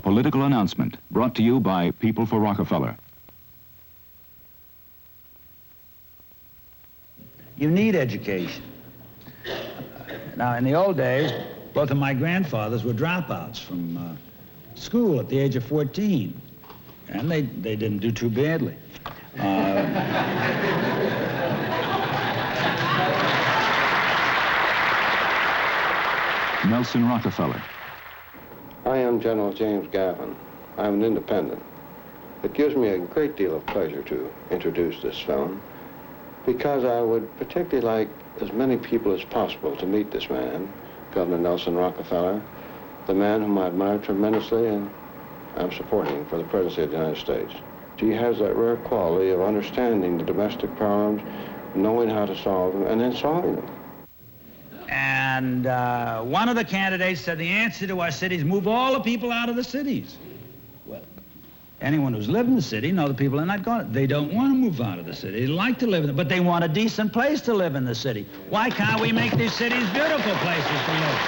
political announcement brought to you by People for Rockefeller. You need education. Now, in the old days, both of my grandfathers were dropouts from school at the age of 14, and they didn't do too badly. Nelson Rockefeller. I am General James Gavin. I'm an independent. It gives me a great deal of pleasure to introduce this film because I would particularly like as many people as possible to meet this man, Governor Nelson Rockefeller, the man whom I admire tremendously and I'm supporting for the presidency of the United States. He has that rare quality of understanding the domestic problems, knowing how to solve them, and then solving them. And one of the candidates said the answer to our cities, move all the people out of the cities. Well, anyone who's lived in the city knows the people are not going. They don't want to move out of the city. They like to live in it, but they want a decent place to live in the city. Why can't we make these cities beautiful places to live?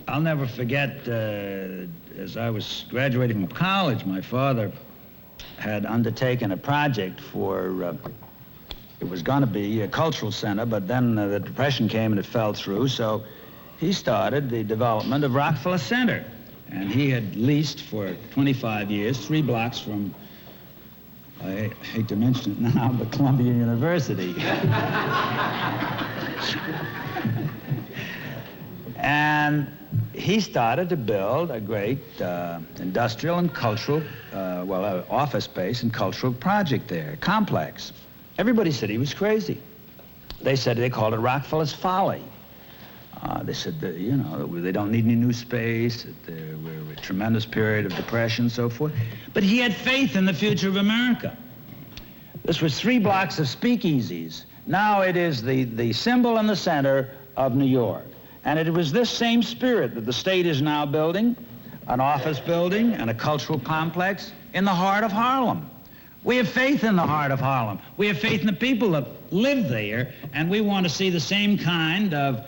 I'll never forget, as I was graduating from college, my father had undertaken a project for, it was going to be a cultural center, but then the Depression came and it fell through, so he started the development of Rockefeller Center. And he had leased for 25 years 3 blocks from, I hate to mention it now, but Columbia University. And he started to build a great industrial and cultural, office space and cultural project there, complex. Everybody said he was crazy. They called it Rockefeller's Folly. They said that, you know, they don't need any new space, that we're in a tremendous period of depression and so forth. But he had faith in the future of America. This was 3 blocks of speakeasies. Now it is the symbol and the center of New York. And it was this same spirit that the state is now building, an office building and a cultural complex in the heart of Harlem. We have faith in the heart of Harlem. We have faith in the people that live there, and we want to see the same kind of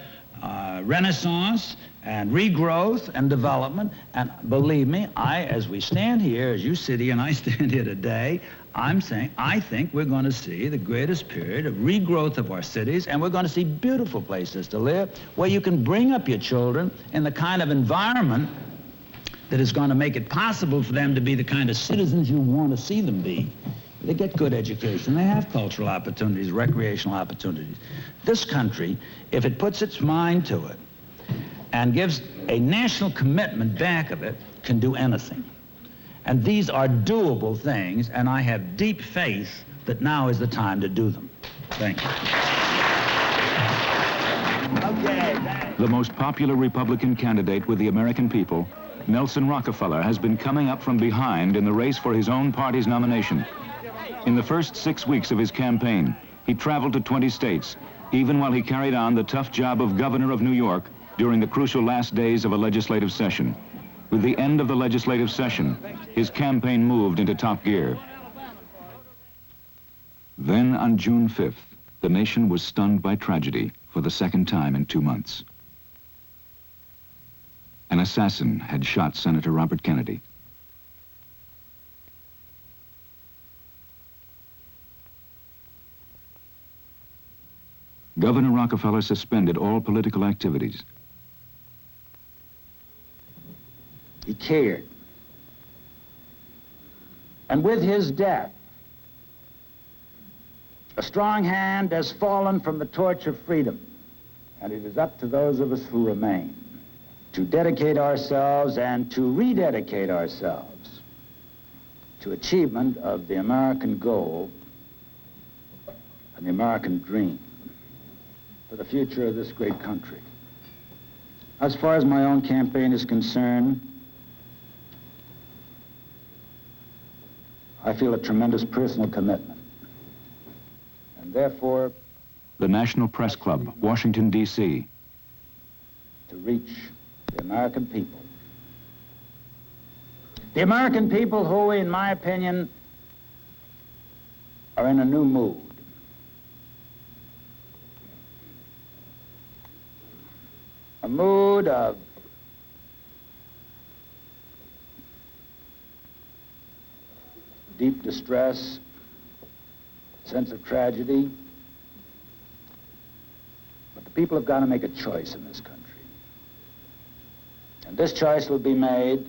renaissance and regrowth and development. And believe me, as we stand here, as you sit here and I stand here today, I'm saying I think we're going to see the greatest period of regrowth of our cities, and we're going to see beautiful places to live where you can bring up your children in the kind of environment that is going to make it possible for them to be the kind of citizens you want to see them be. They get good education, they have cultural opportunities, recreational opportunities. This country, if it puts its mind to it and gives a national commitment back of it, can do anything. And these are doable things, and I have deep faith that now is the time to do them. Thank you. Okay. The most popular Republican candidate with the American people, Nelson Rockefeller, has been coming up from behind in the race for his own party's nomination. In the first 6 weeks of his campaign, he traveled to 20 states, even while he carried on the tough job of governor of New York during the crucial last days of a legislative session. With the end of the legislative session, his campaign moved into top gear. Then on June 5th, the nation was stunned by tragedy for the second time in 2 months. An assassin had shot Senator Robert Kennedy. Governor Rockefeller suspended all political activities. He cared. And with his death, a strong hand has fallen from the torch of freedom, and it is up to those of us who remain to dedicate ourselves and to rededicate ourselves to achievement of the American goal and the American dream for the future of this great country. As far as my own campaign is concerned, I feel a tremendous personal commitment. And therefore, the National Press Club, Washington, D.C. to reach the American people. The American people who, in my opinion, are in a new mood. a mood of deep distress, sense of tragedy. But the people have got to make a choice in this country. And this choice will be made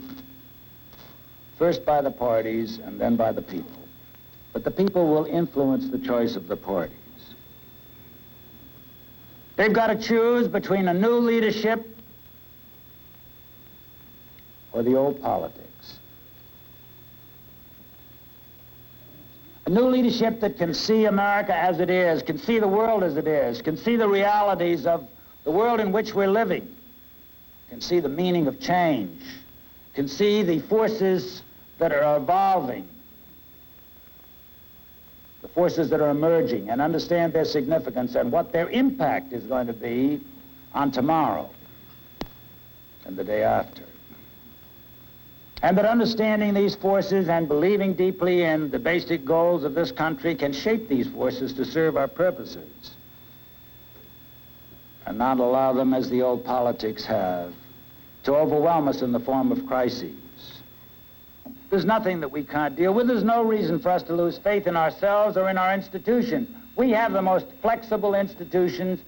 first by the parties and then by the people. But the people will influence the choice of the parties. They've got to choose between a new leadership or the old politics. A new leadership that can see America as it is, can see the world as it is, can see the realities of the world in which we're living, can see the meaning of change, can see the forces that are evolving, the forces that are emerging, and understand their significance and what their impact is going to be on tomorrow and the day after. And that understanding these forces and believing deeply in the basic goals of this country can shape these forces to serve our purposes and not allow them, as the old politics have, to overwhelm us in the form of crises. There's nothing that we can't deal with. There's no reason for us to lose faith in ourselves or in our institutions. We have the most flexible institutions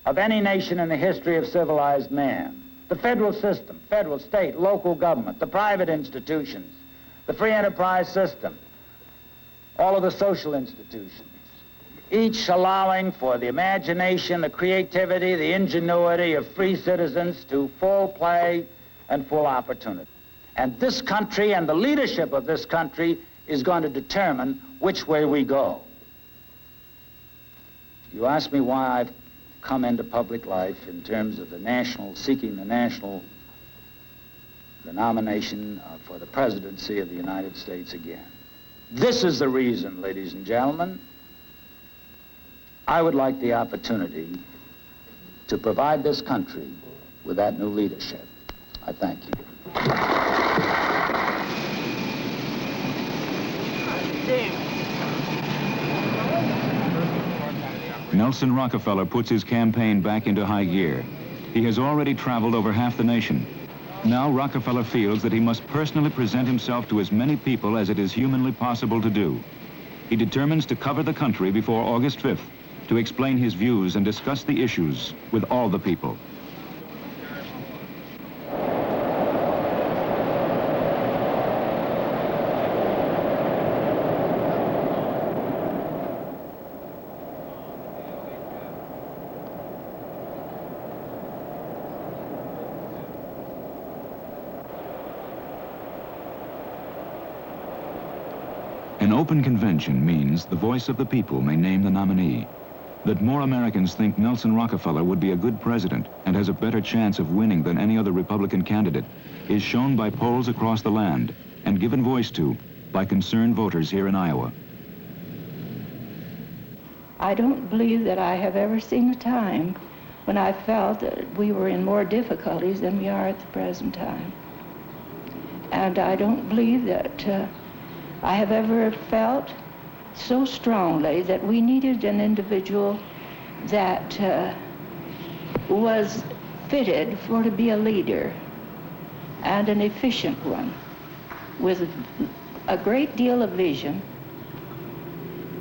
of any nation in the history of civilized man. The federal system, federal, state, local government, the private institutions, the free enterprise system, all of the social institutions, each allowing for the imagination, the creativity, the ingenuity of free citizens to full play and full opportunity. And this country and the leadership of this country is going to determine which way we go. You ask me why I've come into public life in terms of seeking the nomination for the presidency of the United States again. This is the reason, ladies and gentlemen. I would like the opportunity to provide this country with that new leadership. I thank you. Nelson Rockefeller puts his campaign back into high gear. He has already traveled over half the nation. Now Rockefeller feels that he must personally present himself to as many people as it is humanly possible to do. He determines to cover the country before August 5th to explain his views and discuss the issues with all the people. An open convention means the voice of the people may name the nominee. That more Americans think Nelson Rockefeller would be a good president and has a better chance of winning than any other Republican candidate is shown by polls across the land and given voice to by concerned voters here in Iowa. I don't believe that I have ever seen a time when I felt that we were in more difficulties than we are at the present time. And I don't believe that I have ever felt so strongly that we needed an individual that was fitted to be a leader and an efficient one with a great deal of vision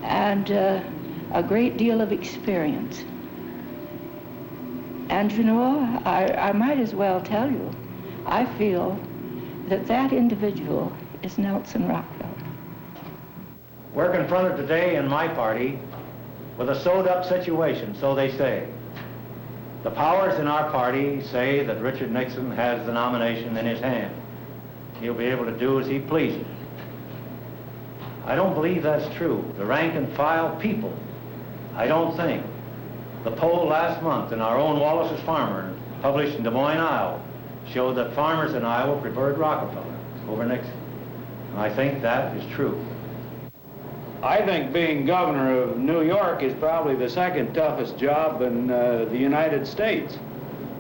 and a great deal of experience. And you know, I might as well tell you, I feel that that individual is Nelson Rockefeller. We're confronted today in my party with a sewed-up situation, so they say. The powers in our party say that Richard Nixon has the nomination in his hand. He'll be able to do as he pleases. I don't believe that's true. The rank-and-file people, I don't think. The poll last month in our own Wallace's Farmer, published in Des Moines, Iowa, showed that farmers in Iowa preferred Rockefeller over Nixon. And I think that is true. I think being governor of New York is probably the second toughest job in the United States.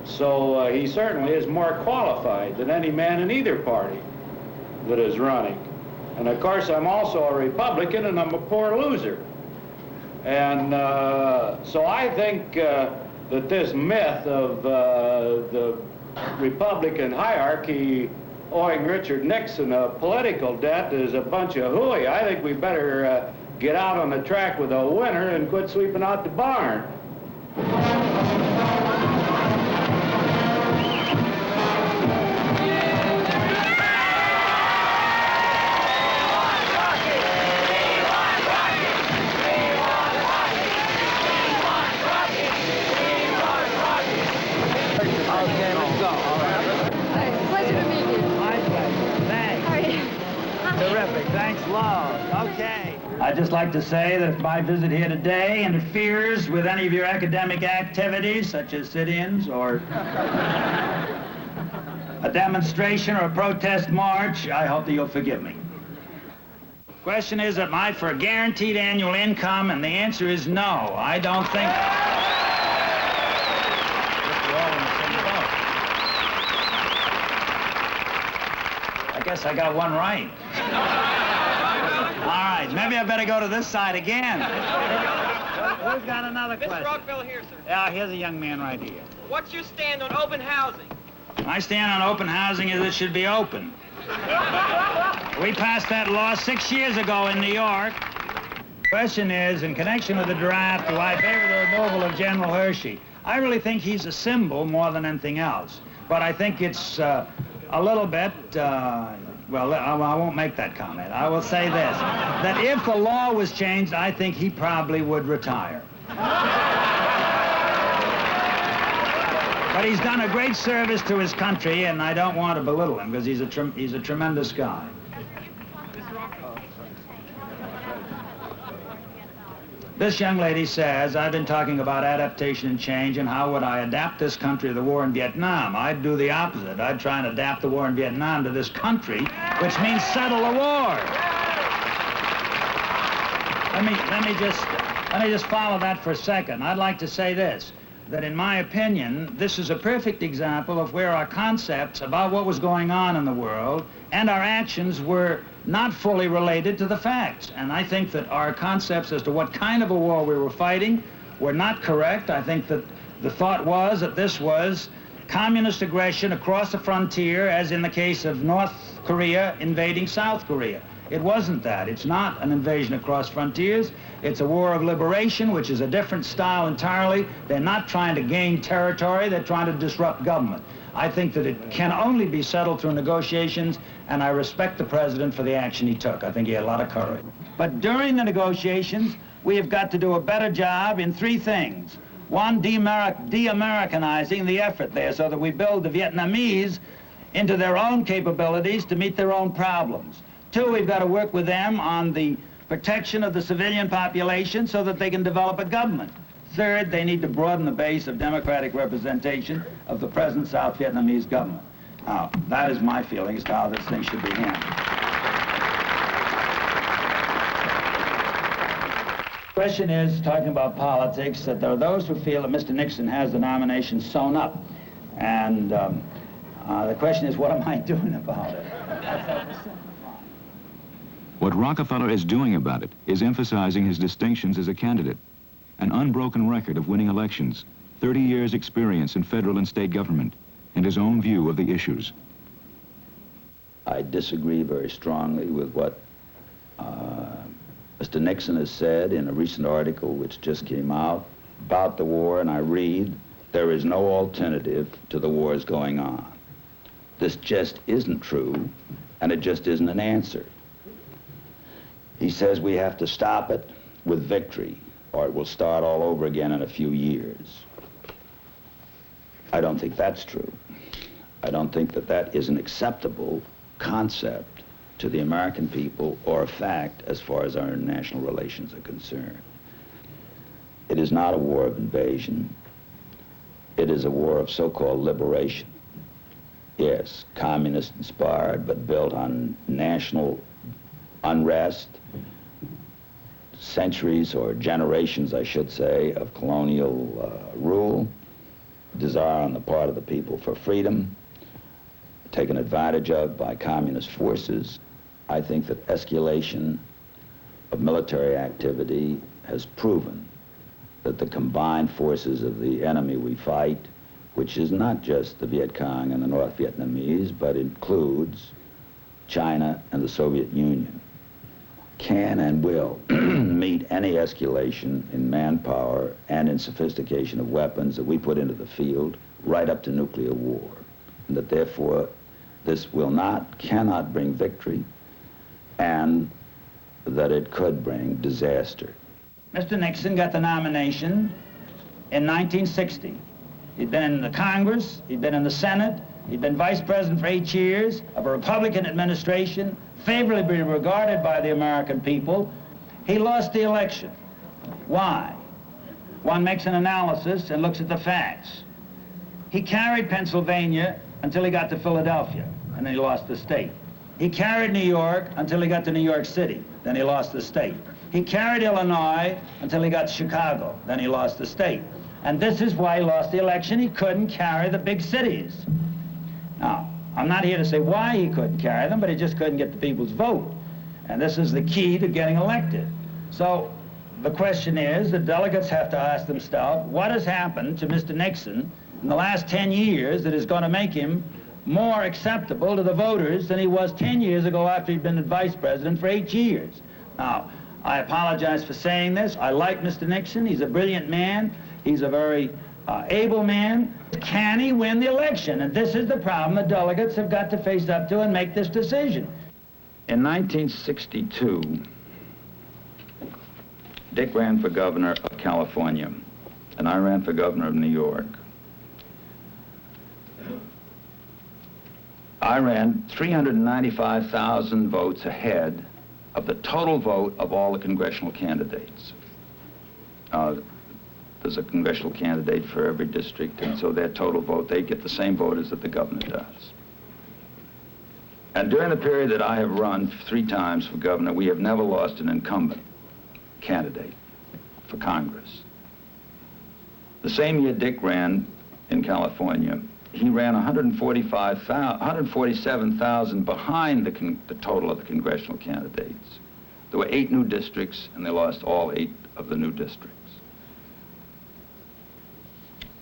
So he certainly is more qualified than any man in either party that is running. And of course, I'm also a Republican and I'm a poor loser. And so I think that this myth of the Republican hierarchy owing Richard Nixon a political debt is a bunch of hooey. I think we better get out on the track with a winner and quit sweeping out the barn. I'd just like to say that if my visit here today interferes with any of your academic activities, such as sit-ins or a demonstration or a protest march, I hope that you'll forgive me. Question is, am I for guaranteed annual income? And the answer is no. I don't think... I guess I got one right. All right, maybe I better go to this side again. Who's got another question? Mr. Rockefeller here, sir. Yeah, here's a young man right here. What's your stand on open housing? My stand on open housing is it should be open. We passed that law 6 years ago in New York. Question is, in connection with the draft, do I favor the removal of General Hershey? I really think he's a symbol more than anything else. But I think it's a little bit... well, I won't make that comment. I will say this, that if the law was changed, I think he probably would retire. But he's done a great service to his country, and I don't want to belittle him, because he's a tremendous guy. This young lady says, I've been talking about adaptation and change, and how would I adapt this country to the war in Vietnam? I'd do the opposite. I'd try and adapt the war in Vietnam to this country, which means settle the war. Let me just follow that for a second. I'd like to say this, that in my opinion, this is a perfect example of where our concepts about what was going on in the world and our actions were not fully related to the facts. And I think that our concepts as to what kind of a war we were fighting were not correct. I think that the thought was that this was communist aggression across the frontier, as in the case of North Korea invading South Korea. It wasn't that. It's not an invasion across frontiers. It's a war of liberation, which is a different style entirely. They're not trying to gain territory. They're trying to disrupt government. I think that it can only be settled through negotiations, and I respect the president for the action he took. I think he had a lot of courage. But during the negotiations, we have got to do a better job in three things. One, de-Americanizing the effort there so that we build the Vietnamese into their own capabilities to meet their own problems. Two, we've got to work with them on the protection of the civilian population so that they can develop a government. Third, they need to broaden the base of democratic representation of the present South Vietnamese government. Now, that is my feeling as to how this thing should be handled. The question is, talking about politics, that there are those who feel that Mr. Nixon has the nomination sewn up. And the question is, what am I doing about it? What Rockefeller is doing about it is emphasizing his distinctions as a candidate, an unbroken record of winning elections, 30 years' experience in federal and state government, and his own view of the issues. I disagree very strongly with what Mr. Nixon has said in a recent article which just came out about the war, and I read, there is no alternative to the wars going on. This just isn't true, and it just isn't an answer. He says we have to stop it with victory, or it will start all over again in a few years. I don't think that's true. I don't think that that is an acceptable concept to the American people or a fact as far as our international relations are concerned. It is not a war of invasion. It is a war of so-called liberation. Yes, communist-inspired, but built on national unrest, centuries or generations, I should say, of colonial rule, desire on the part of the people for freedom, taken advantage of by communist forces. I think that escalation of military activity has proven that the combined forces of the enemy we fight, which is not just the Viet Cong and the North Vietnamese, but includes China and the Soviet Union, can and will meet any escalation in manpower and in sophistication of weapons that we put into the field, right up to nuclear war. And that therefore this cannot bring victory, and that it could bring disaster. Mr. Nixon got the nomination in 1960. He'd been in the Congress, he'd been in the Senate, he'd been vice president for 8 years of a Republican administration, favorably regarded by the American people. He lost the election. Why? One makes an analysis and looks at the facts. He carried Pennsylvania until he got to Philadelphia, and then he lost the state. He carried New York until he got to New York City, then he lost the state. He carried Illinois until he got to Chicago, then he lost the state. And this is why he lost the election. He couldn't carry the big cities. Now, I'm not here to say why he couldn't carry them, but he just couldn't get the people's vote. And this is the key to getting elected. So the question is, the delegates have to ask themselves, what has happened to Mr. Nixon in the last 10 years that is going to make him more acceptable to the voters than he was 10 years ago after he'd been vice president for 8 years? Now, I apologize for saying this. I like Mr. Nixon. He's a brilliant man. He's a very able man. Can he win the election? And this is the problem the delegates have got to face up to and make this decision. In 1962, Dick ran for governor of California, and I ran for governor of New York. I ran 395,000 votes ahead of the total vote of all the congressional candidates. There's a congressional candidate for every district, and so their total vote, they get the same voters that the governor does. And during the period that I have run 3 times for governor, we have never lost an incumbent candidate for Congress. The same year Dick ran in California, he ran 147,000 behind the total of the congressional candidates. There were 8 new districts, and they lost all 8 of the new districts.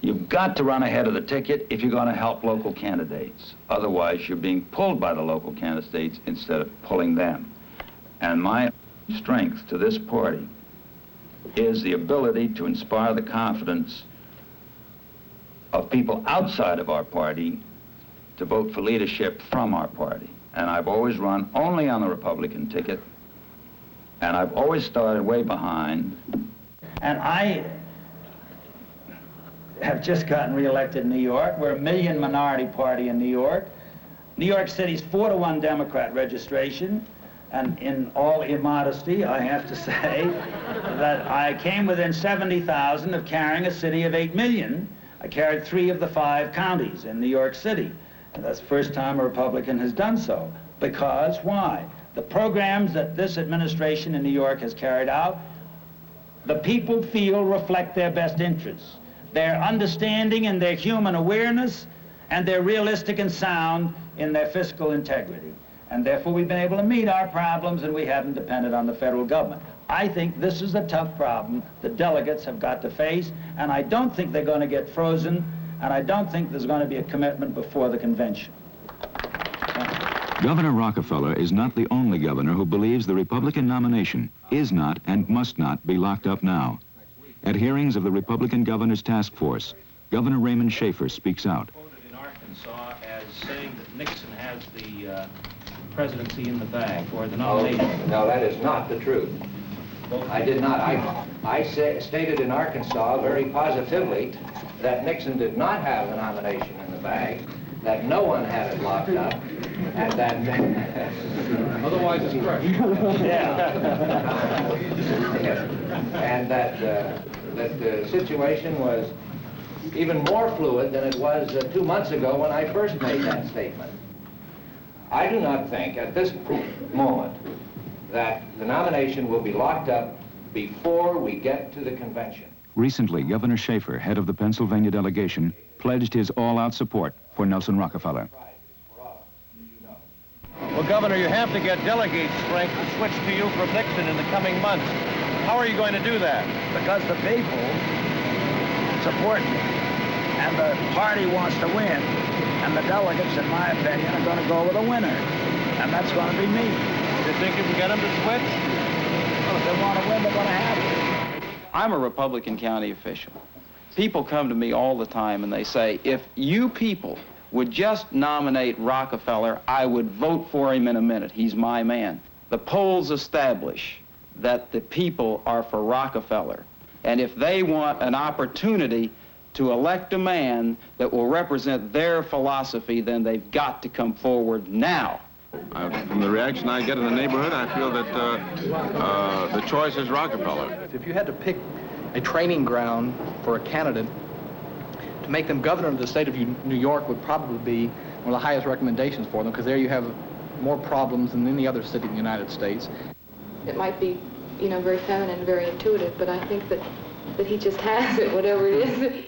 You've got to run ahead of the ticket if you're going to help local candidates. Otherwise, you're being pulled by the local candidates instead of pulling them. And my strength to this party is the ability to inspire the confidence of people outside of our party to vote for leadership from our party. And I've always run only on the Republican ticket, and I've always started way behind. And I have just gotten reelected in New York. We're a million minority party in New York. New York City's 4-to-1 Democrat registration, and in all immodesty, I have to say that I came within 70,000 of carrying a city of 8 million. I carried 3 of the 5 counties in New York City, and that's the first time a Republican has done so. Because, why? The programs that this administration in New York has carried out, the people feel reflect their best interests. Their understanding and their human awareness, and they're realistic and sound in their fiscal integrity. And therefore we've been able to meet our problems, and we haven't depended on the federal government. I think this is a tough problem the delegates have got to face, and I don't think they're going to get frozen, and I don't think there's going to be a commitment before the convention. Governor Rockefeller is not the only governor who believes the Republican nomination is not and must not be locked up now. At hearings of the Republican Governor's Task Force, Governor Raymond Schaefer speaks out. Quoted in Arkansas as saying that Nixon has the presidency in the bag, or the nomination. No, that is not the truth. I did not. I stated in Arkansas very positively that Nixon did not have the nomination in the bag, that no one had it locked up, and that... Otherwise it's correct. Yeah. And that the situation was even more fluid than it was 2 months ago when I first made that statement. I do not think at this moment that the nomination will be locked up before we get to the convention. Recently, Governor Schaefer, head of the Pennsylvania delegation, pledged his all-out support for Nelson Rockefeller. Well, Governor, you have to get delegate strength to switch to you from Nixon in the coming months. How are you going to do that? Because the people support me, and the party wants to win, and the delegates, in my opinion, are going to go with a winner, and that's going to be me. You think you can get them to switch? Well, if they want to win, they're going to have to. I'm a Republican county official. People come to me all the time and they say, if you people would just nominate Rockefeller, I would vote for him in a minute. He's my man. The polls establish that the people are for Rockefeller. And if they want an opportunity to elect a man that will represent their philosophy, then they've got to come forward now. From the reaction I get in the neighborhood, I feel that the choice is Rockefeller. If you had to pick a training ground for a candidate, to make them governor of the state of New York would probably be one of the highest recommendations for them, because there you have more problems than any other city in the United States. It might be, you know, very feminine, very intuitive, but I think that he just has it, whatever it is.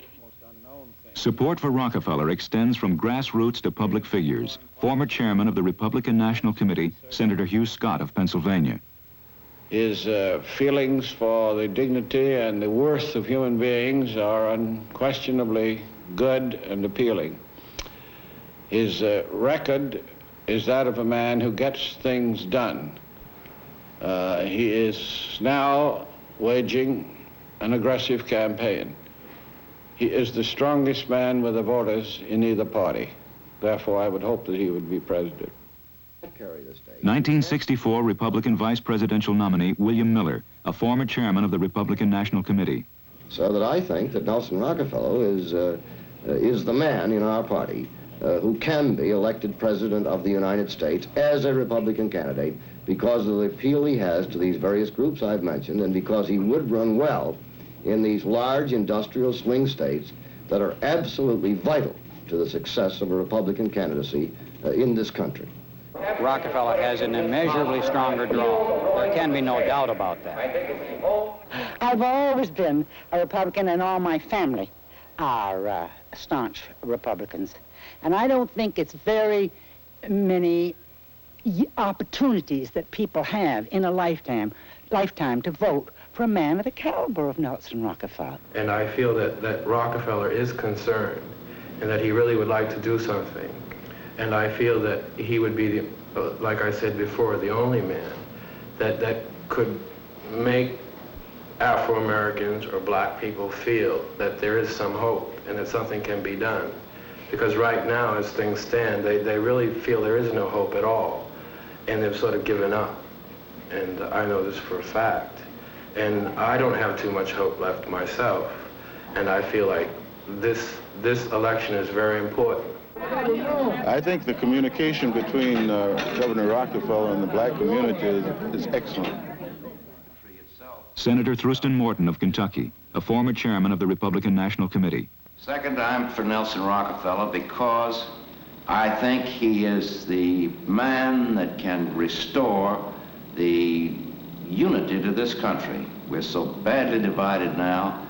Support for Rockefeller extends from grassroots to public figures. Former chairman of the Republican National Committee, Senator Hugh Scott of Pennsylvania. His feelings for the dignity and the worth of human beings are unquestionably good and appealing. His record is that of a man who gets things done. He is now waging an aggressive campaign. He is the strongest man with the voters in either party. Therefore, I would hope that he would be president. 1964 Republican vice presidential nominee William Miller, a former chairman of the Republican National Committee. So that I think that Nelson Rockefeller is the man in our party who can be elected president of the United States as a Republican candidate because of the appeal he has to these various groups I've mentioned, and because he would run well in these large industrial swing states that are absolutely vital to the success of a Republican candidacy in this country. Rockefeller has an immeasurably stronger draw. There can be no doubt about that. I've always been a Republican, and all my family are staunch Republicans. And I don't think it's very many opportunities that people have in a lifetime to vote for a man of the caliber of Nelson Rockefeller. And I feel that Rockefeller is concerned and that he really would like to do something. And I feel that he would be, like I said before, the only man that could make Afro-Americans or black people feel that there is some hope and that something can be done. Because right now, as things stand, they really feel there is no hope at all. And they've sort of given up. And I know this for a fact. And I don't have too much hope left myself. And I feel like this election is very important. I think the communication between Governor Rockefeller and the black community is excellent. Senator Thurston Morton of Kentucky, a former chairman of the Republican National Committee. Second, I'm for Nelson Rockefeller because I think he is the man that can restore the unity to this country. We're so badly divided now.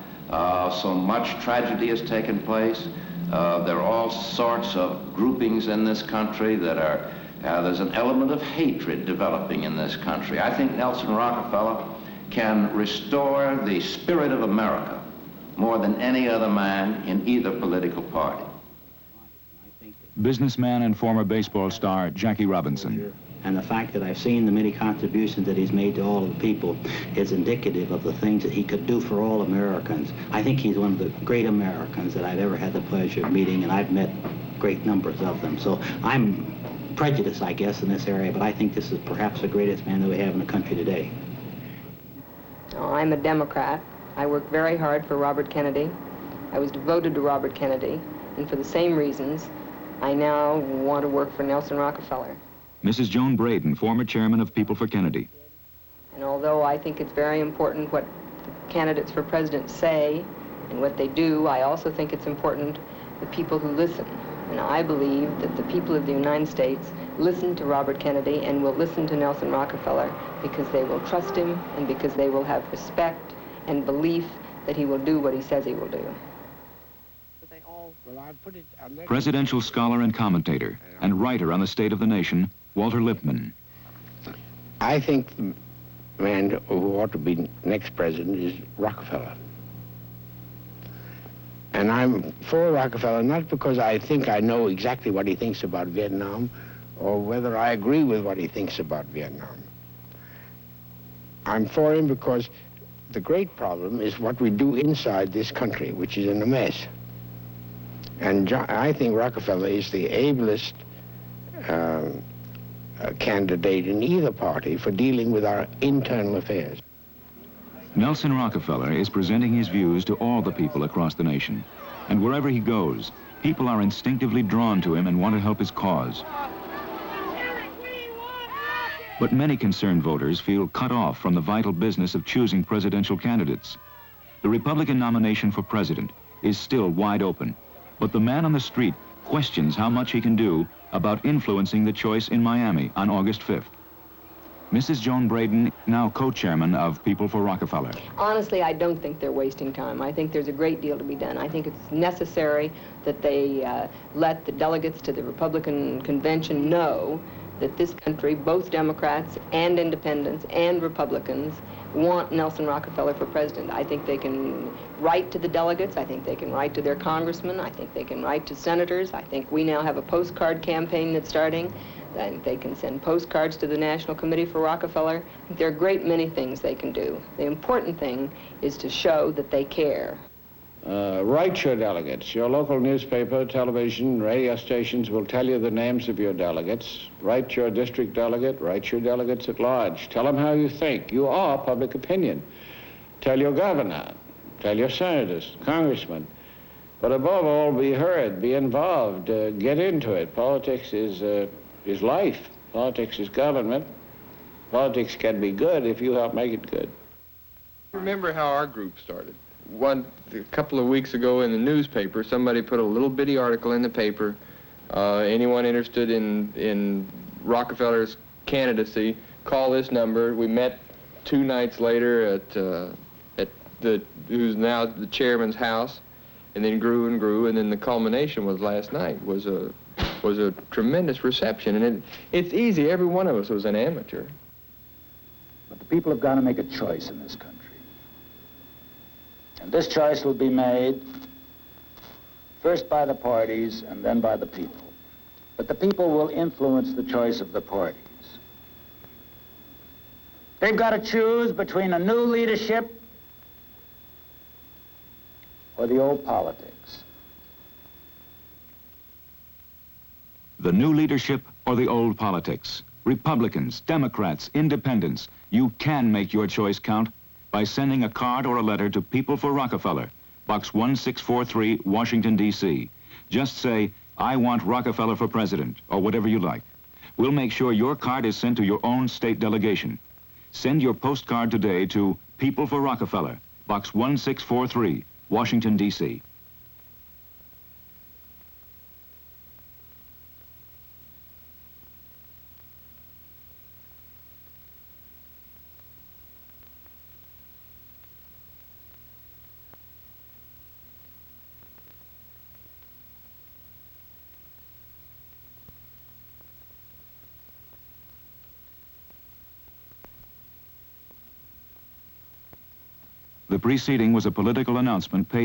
So much tragedy has taken place. There are all sorts of groupings in this country that are, there's an element of hatred developing in this country. I think Nelson Rockefeller can restore the spirit of America more than any other man in either political party. Businessman and former baseball star Jackie Robinson. And the fact that I've seen the many contributions that he's made to all of the people is indicative of the things that he could do for all Americans. I think he's one of the great Americans that I've ever had the pleasure of meeting, and I've met great numbers of them. So I'm prejudiced, I guess, in this area, but I think this is perhaps the greatest man that we have in the country today. Oh, I'm a Democrat. I worked very hard for Robert Kennedy. I was devoted to Robert Kennedy, and for the same reasons, I now want to work for Nelson Rockefeller. Mrs. Joan Braden, former chairman of People for Kennedy. And although I think it's very important what the candidates for president say and what they do, I also think it's important the people who listen. And I believe that the people of the United States listen to Robert Kennedy and will listen to Nelson Rockefeller because they will trust him and because they will have respect and belief that he will do what he says he will do. Presidential scholar and commentator and writer on the state of the nation, Walter Lippmann. I think man who ought to be next president is Rockefeller. And I'm for Rockefeller not because I think I know exactly what he thinks about Vietnam or whether I agree with what he thinks about Vietnam. I'm for him because the great problem is what we do inside this country, which is in a mess. And I think Rockefeller is the ablest candidate in either party for dealing with our internal affairs. Nelson Rockefeller is presenting his views to all the people across the nation. And wherever he goes, people are instinctively drawn to him and want to help his cause. But many concerned voters feel cut off from the vital business of choosing presidential candidates. The Republican nomination for president is still wide open, but the man on the street questions how much he can do about influencing the choice in Miami on August 5th. Mrs. Joan Braden, now co-chairman of People for Rockefeller. Honestly, I don't think they're wasting time. I think there's a great deal to be done. I think it's necessary that they let the delegates to the Republican convention know that this country, both Democrats and independents and Republicans, want Nelson Rockefeller for president. I think they can write to the delegates. I think they can write to their congressmen. I think they can write to senators. I think we now have a postcard campaign that's starting. I think they can send postcards to the National Committee for Rockefeller. I think there are a great many things they can do. The important thing is to show that they care. Write your delegates. Your local newspaper, television, radio stations will tell you the names of your delegates. Write your district delegate, write your delegates at large. Tell them how you think. You are public opinion. Tell your governor, tell your senators, congressmen. But above all, be heard, be involved, get into it. Politics is life. Politics is government. Politics can be good if you help make it good. Remember how our group started. A couple of weeks ago in the newspaper, somebody put a little bitty article in the paper. Anyone interested in Rockefeller's candidacy, call this number. We met 2 nights later at who's now the chairman's house, and then grew and grew, and then the culmination was last night. Was a tremendous reception, and it's easy. Every one of us was an amateur. But the people have got to make a choice in this country. And this choice will be made first by the parties and then by the people. But the people will influence the choice of the parties. They've got to choose between a new leadership or the old politics. The new leadership or the old politics. Republicans, Democrats, Independents, you can make your choice count by sending a card or a letter to People for Rockefeller, Box 1643, Washington, D.C. Just say, I want Rockefeller for president, or whatever you like. We'll make sure your card is sent to your own state delegation. Send your postcard today to People for Rockefeller, Box 1643, Washington, D.C. The preceding was a political announcement paid